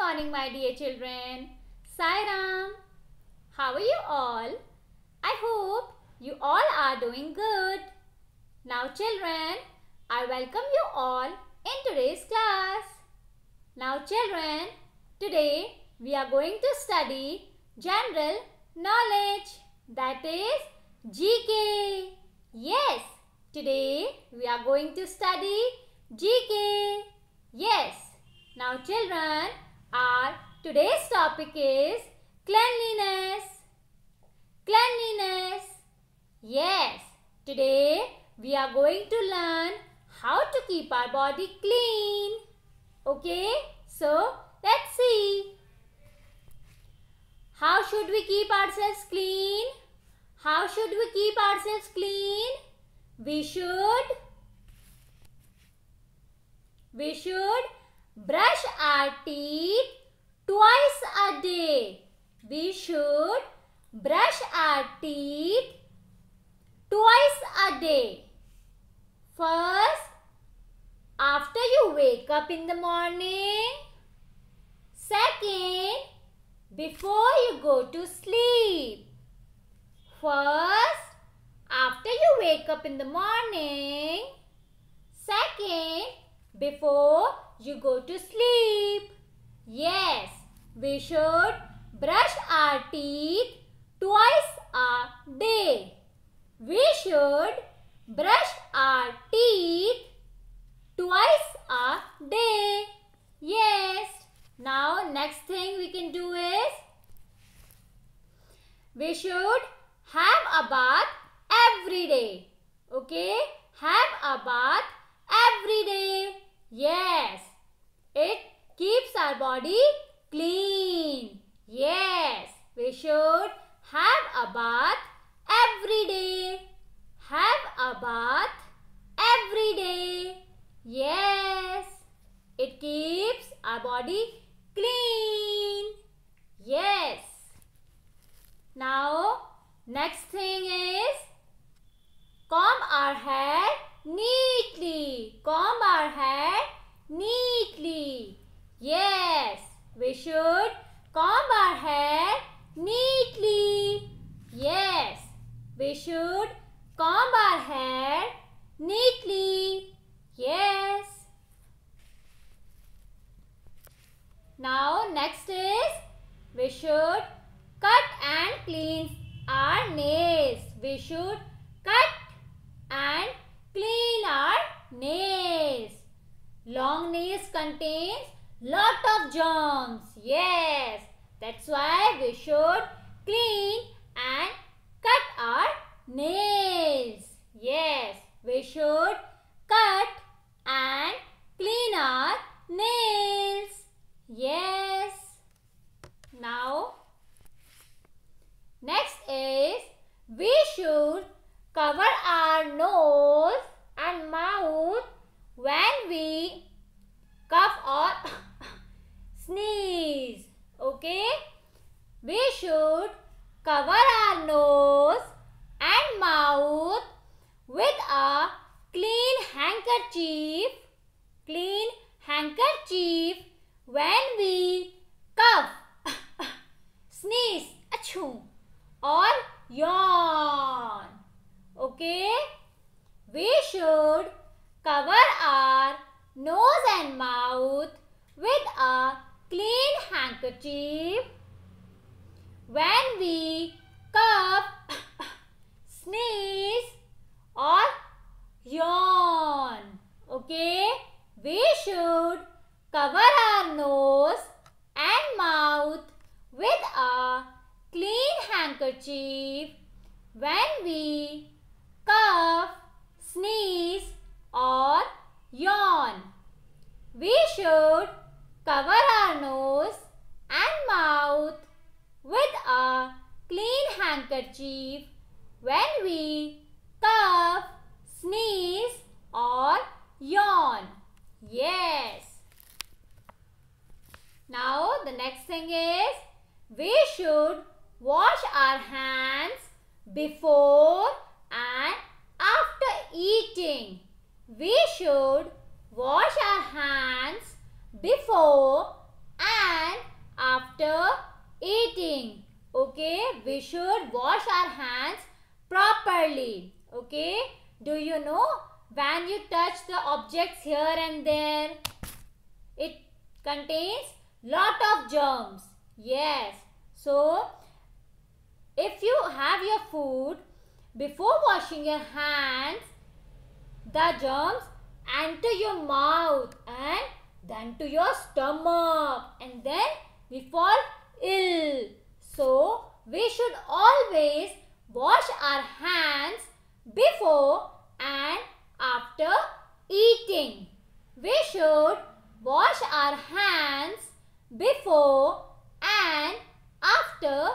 morning, my dear children. Sai Ram. How are you all? I hope you all are doing good. Now, children, I welcome you all in today's class. Now, children, today we are going to study general knowledge, that is GK. Yes, today we are going to study GK. Yes. Now, children, our today's topic is cleanliness. Cleanliness. Yes, today we are going to learn how to keep our body clean. Okay, so let's see. How should we keep ourselves clean? How should we keep ourselves clean? We should brush our teeth twice a day. We should brush our teeth twice a day. First, after you wake up in the morning. Second, before you go to sleep. First, after you wake up in the morning. Second, before you go to sleep. Yes, we should brush our teeth twice a day. We should brush our teeth twice a day. Yes. Now, next thing we can do is we should have a bath every day. Okay? Have a bath every day. Yes. It keeps our body clean. Yes. We should have a bath every day. Have a bath every day. Yes. It keeps our body clean. Yes. Now, next thing is comb our hair neatly. Comb our hair neatly. Yes, we should comb our hair neatly. Yes, we should comb our hair neatly. Yes. Now, next is we should cut and clean our nails. We should cut and clean our nails. Long nails contains lot of germs. Yes, that's why we should clean and cut our nails. Yes, we should cut and clean our nails. Yes. Now, next is we should cover our nose and mouth when we cough or sneeze. Okay? We should cover our nose and mouth with a clean handkerchief. Clean handkerchief when we cough, sneeze, achoo, or yawn. Okay? We should cover our nose and mouth with a clean handkerchief when we cough, sneeze, or yawn. Okay? We should cover our nose and mouth with a clean handkerchief when we cough, sneeze, or yawn. We should cover our nose and mouth with a clean handkerchief when we cough, sneeze, or yawn. Yes. Now, the next thing is we should wash our hands before and after eating. We should wash our hands before and after eating. Okay, we should wash our hands properly. Okay, do you know when you touch the objects here and there, it contains lot of germs. Yes, so if you have your food, before washing your hands, the germs enter your mouth and then to your stomach, and then we fall ill. So we should always wash our hands before and after eating. We should wash our hands before and after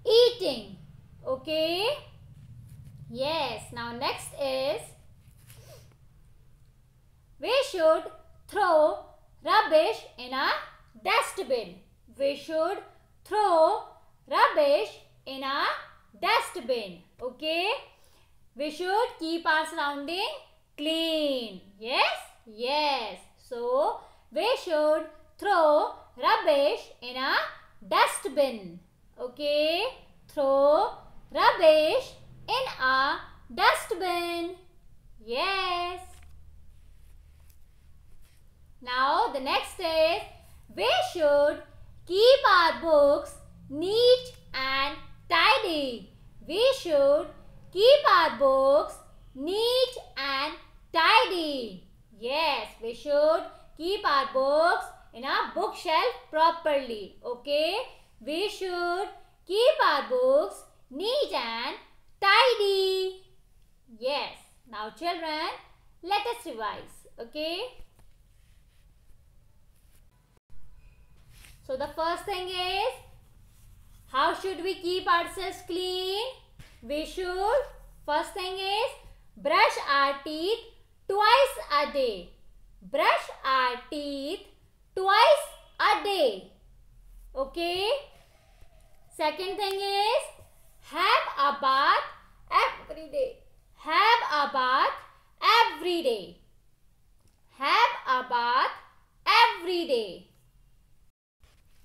eating. Okay? Yes. Now next is, we should throw rubbish in a dustbin. We should throw rubbish in a dustbin. Okay? We should keep our surrounding clean. Yes? Yes. So, we should throw rubbish in a dustbin. Okay? Throw rubbish in a dustbin. Yes. Now the next is, we should keep our books neat and tidy. We should keep our books neat and tidy. Yes, we should keep our books in a bookshelf properly. Okay, we should keep our books neat and tidy. Yes. Now children, let us revise. Okay. So the first thing is, how should we keep ourselves clean? We should, first thing is, brush our teeth twice a day. Brush our teeth twice a day. Okay. Second thing is, have a bath every day. Have a bath every day. Have a bath every day.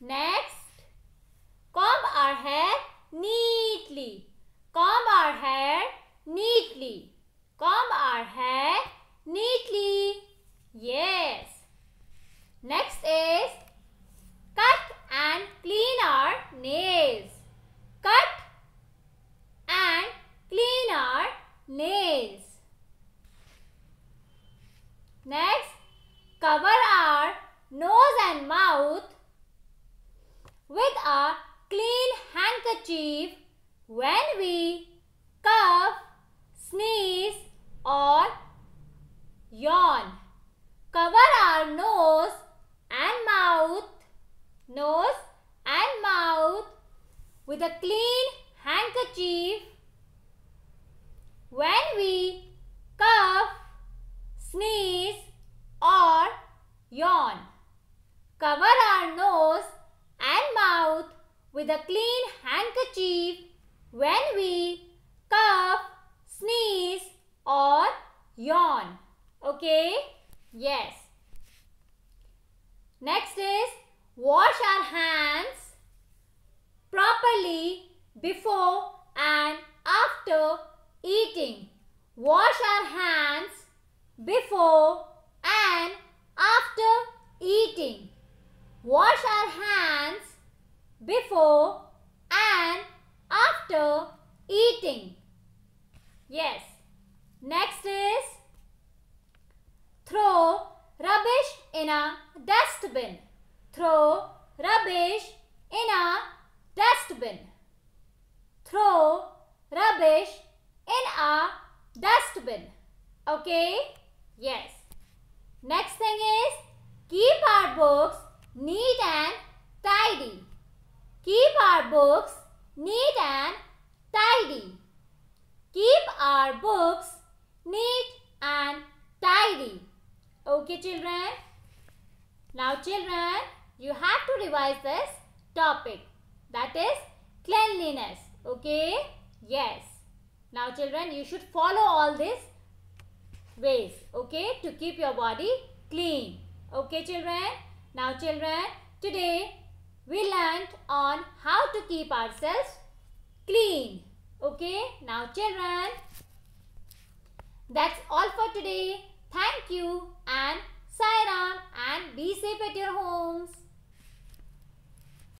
Next, comb our hair neatly. Comb our hair neatly. Comb our hair neatly. Yes. Next is, cut and clean our nails. Cut and clean our nails. Next, cover our nose and mouth with a clean handkerchief when we cough, sneeze or yawn. Cover our nose and mouth with a clean handkerchief when we cough, sneeze or yawn. Cover our nose and mouth with a clean handkerchief when we cough, sneeze or yawn. Okay? Yes. Next is, wash our hands properly before and after eating. Wash our hands before and after eating. Wash our hands before and after eating. Yes. Next is, throw rubbish in a dustbin. Throw rubbish in a dustbin. Throw rubbish in a dustbin. Okay? Yes. Next thing is, keep our books neat and tidy. Keep our books neat and tidy. Keep our books neat and tidy. Okay, children? Now, children, you have to revise this topic. That is cleanliness. Okay? Yes. Now, children, you should follow all these ways. Okay? To keep your body clean. Okay, children? Now, children, today we learn learned on how to keep ourselves clean. Okay, now children, that's all for today. Thank you and Sai Ram.